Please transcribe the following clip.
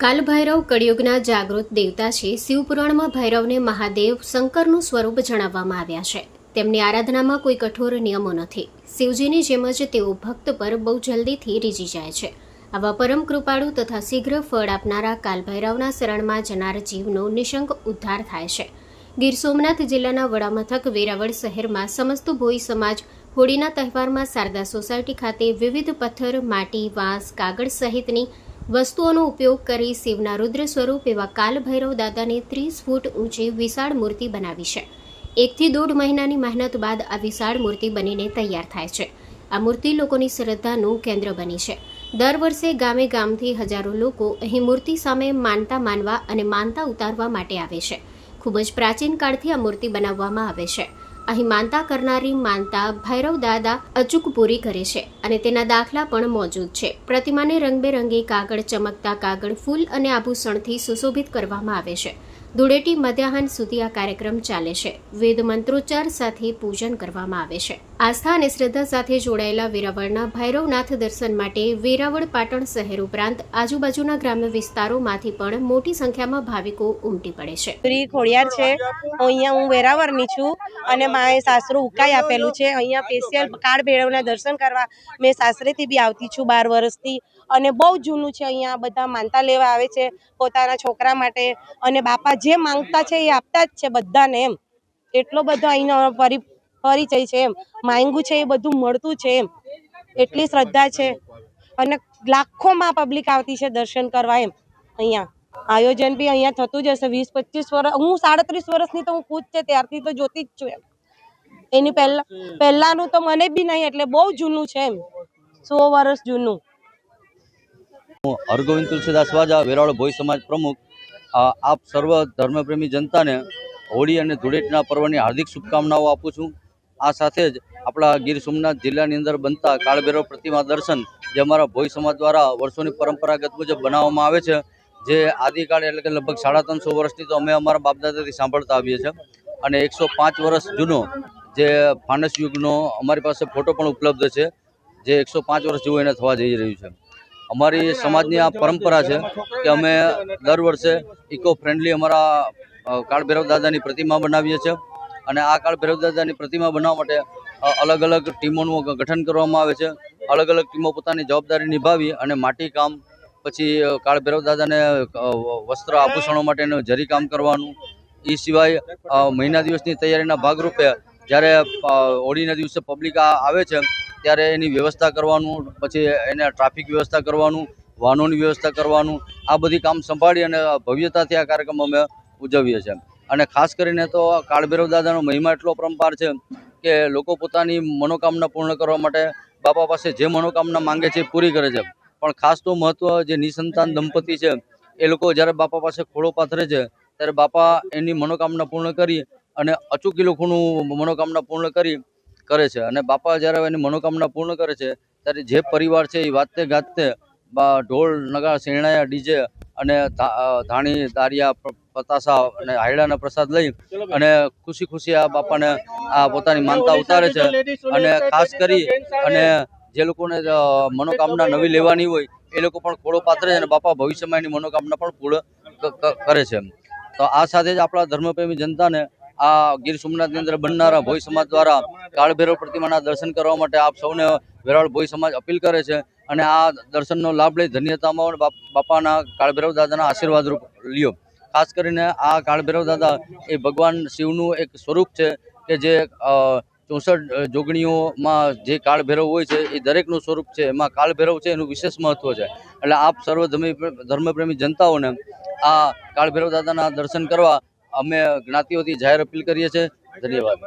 કાલ ભૈરવ કળિયુગના જાગૃત દેવતા છે. શિવપુરાણમાં ભૈરવને મહાદેવ શંકરનું સ્વરૂપ જણાવવામાં આવ્યા છે. તેમની આરાધનામાં કોઈ કઠોર નિયમો નથી. શિવજીની જેમ જ તેઓ ભક્ત પર બહુ જલ્દીથી રીઝી જાય છે. આવા પરમ કૃપાળુ તથા શીઘ્ર ફળ આપનારા કાલભૈરવના શરણમાં જનાર જીવનો નિશંક ઉદ્ધાર થાય છે. ગીર સોમનાથ જિલ્લાના વડામથક વેરાવળ શહેરમાં સમસ્ત ભોઈ સમાજ હોળીના તહેવારમાં શારદા સોસાયટી ખાતે વિવિધ પથ્થર, માટી, વાંસ, કાગળ સહિતની વસ્તુઓનો ઉપયોગ કરી શિવના રુદ્ર સ્વરૂપ એવા કાલભૈરવ દાદાની 30 ફૂટ ઊંચી વિશાળ મૂર્તિ બનાવી છે. 1 થી 1.5 મહિનાની મહેનત બાદ આ વિશાળ મૂર્તિ બનીને તૈયાર થાય છે. આ મૂર્તિ લોકોની શ્રદ્ધાનું કેન્દ્ર બની છે. દર વર્ષે ગામે ગામથી હજારો લોકો અહીં મૂર્તિ સામે માનતા માનવા અને માનતા ઉતારવા માટે આવે છે. ખૂબ જ પ્રાચીન કાળથી આ મૂર્તિ બનાવવામાં આવે છે. અહીં માનતા કરનારી માનતા ભૈરવ દાદા અચૂક પૂરી કરે છે અને તેના દાખલા પણ મોજૂદ છે. પ્રતિમાને રંગબેરંગી કાગળ, ચમકતા કાગળ, ફૂલ અને આભૂષણથી સુશોભિત કરવામાં આવે છે. ધૂળેટી મધ્યાહન સુધી આ કાર્યક્રમ ચાલે છે. વેદ મંત્રોચ્ચાર સાથે પૂજન કરવામાં આવે છે. આસ્થા અને શ્રદ્ધા સાથે જોડાયેલા વેરાવળના ભૈરવનાથ દર્શન માટે વેરાવળ પાટણ શહેર ઉપરાંત આજુબાજુના ગ્રામ્ય વિસ્તારોમાંથી પણ મોટી સંખ્યામાં ભાવિકો ઉમટી પડે છે. શ્રી ખોડિયાર છે. અહીંયા હું વેરાવળની છું અને મારે સાસરું ઉકાઈ આપેલું છે. અહીંયા સ્પેશિયલ કાળભૈરવના દર્શન કરવા મેં સાસરેથી બી આવતી છું 12 વર્ષથી અને બહુ જૂનું છે. અહીંયા બધા માનતા લેવા આવે છે પોતાના છોકરા માટે અને બાપા જે માંગતા છે એ આપતા જ છે બધાને. એમ એટલો બધો અહીંનો પરિચય છે. એમ માંગ્યું છે એ બધું મળતું છે. એમ એટલી શ્રદ્ધા છે અને લાખોમાં પબ્લિક આવતી છે દર્શન કરવા. એમ અહીંયા આયોજન બી અહીંયા થતું જ હશે 20-25 વર્ષ. હું 37 વર્ષની તો હું ખુદ છે ત્યારથી તો જોતી જ છું. એમ એની પહેલાનું તો મને બી નહીં, એટલે બહુ જૂનું છે. એમ 100 વર્ષ જૂનું. હું હરગોવિંદ તુલસીદાસ વાજા, વેરાવળ ભોઈ સમાજ પ્રમુખ. આપ સર્વ ધર્મપ્રેમી જનતાને હોળી અને ધૂળેટીના પર્વની હાર્દિક શુભકામનાઓ આપું છું. આ સાથે જ આપણા ગીર સોમનાથ જિલ્લાની અંદર બનતા કાળભૈરવ પ્રતિમા દર્શન જે અમારા ભોઈ સમાજ દ્વારા વર્ષોની પરંપરાગત મુજબ બનાવવામાં આવે છે, જે આદિકાળ એટલે કે લગભગ 350 વર્ષથી તો અમે અમારા બાપદાદાથી સાંભળતા આવીએ છીએ અને 105 વર્ષ જૂનો જે ફાનસ યુગનો અમારી પાસે ફોટો પણ ઉપલબ્ધ છે, જે 105 વર્ષ જેવું એને થવા જઈ રહ્યું છે. અમારી સમાજની આ પરંપરા છે કે અમે દર વર્ષે ઇકો ફ્રેન્ડલી અમારા કાળભૈરવ દાદાની પ્રતિમા બનાવીએ છીએ અને આ કાળભૈરવ દાદાની પ્રતિમા બનાવવા માટે અલગ અલગ ટીમોનું ગઠન કરવામાં આવે છે. અલગ અલગ ટીમો પોતાની જવાબદારી નિભાવી અને માટીકામ, પછી કાળભૈરવ દાદાને વસ્ત્ર આભૂષણો માટેનું જરી કામ કરવાનું. એ સિવાય મહિના દિવસની તૈયારીના ભાગરૂપે જ્યારે હોળીના દિવસે પબ્લિક આવે છે ત્યારે એની વ્યવસ્થા કરવાનું, પછી એને ટ્રાફિક વ્યવસ્થા કરવાનું, વાહનોની વ્યવસ્થા કરવાનું, આ બધી કામ સંભાળી અને ભવ્યતાથી આ કાર્યક્રમ અમે ઉજવીએ છીએ. અને ખાસ કરીને તો કાળભૈરવ દાદાનો મહિમા એટલો પરંપાર છે કે લોકો પોતાની મનોકામના પૂર્ણ કરવા માટે બાપા પાસે જે મનોકામના માંગે છે એ પૂરી કરે છે. પણ ખાસ તો મહત્વ જે નિસંતાન દંપતી છે એ લોકો જ્યારે બાપા પાસે ખોળો પાથરે છે ત્યારે બાપા એની મનોકામના પૂર્ણ કરી અને અચૂક એ લોકોનું મનોકામના પૂર્ણ કરે છે. અને બાપા જ્યારે એની મનોકામના પૂર્ણ કરે છે ત્યારે જે પરિવાર છે એ વાતે ગાતે ઢોલ, નગારા, શેરણાયા, ડીજે અને ધાણી, દારિયા, પતાસા અને હાયડાના પ્રસાદ લઈ અને ખુશી ખુશી આ બાપાને આ પોતાની માનતા ઉતારે છે. અને ખાસ કરી અને જે લોકોને મનોકામના નવી લેવાની હોય એ લોકો પણ ખોળો પાથરે છે અને બાપા ભવિષ્યમાં એની મનોકામના પણ પૂર્ણ કરે છે. તો આ સાથે જ આપણા ધર્મપ્રેમી જનતાને આ ગીર સોમનાથની અંદર બનનારા ભોઈ સમાજ દ્વારા કાળભૈરવ પ્રતિમાના દર્શન કરવા માટે આપ સૌને વેરાવળ ભોઈ સમાજ અપીલ કરે છે અને આ દર્શનનો લાભ લઈ ધન્યતામાં બાપાના કાળભૈરવ દાદાના આશીર્વાદ રૂપ લ્યો. ખાસ કરીને આ કાળભૈરવ દાદા એ ભગવાન શિવનું એક સ્વરૂપ છે કે જે 64 જોગણીઓમાં જે કાળભૈરવ હોય છે એ દરેકનું સ્વરૂપ છે. એમાં કાળભૈરવ છે એનું વિશેષ મહત્વ છે. એટલે આપ સર્વ ધર્મપ્રેમી જનતાઓને આ કાળભૈરવ દાદાના દર્શન કરવા અમે જ્ઞાતિઓથી જાહેર અપીલ કરીએ છીએ. ધન્યવાદ.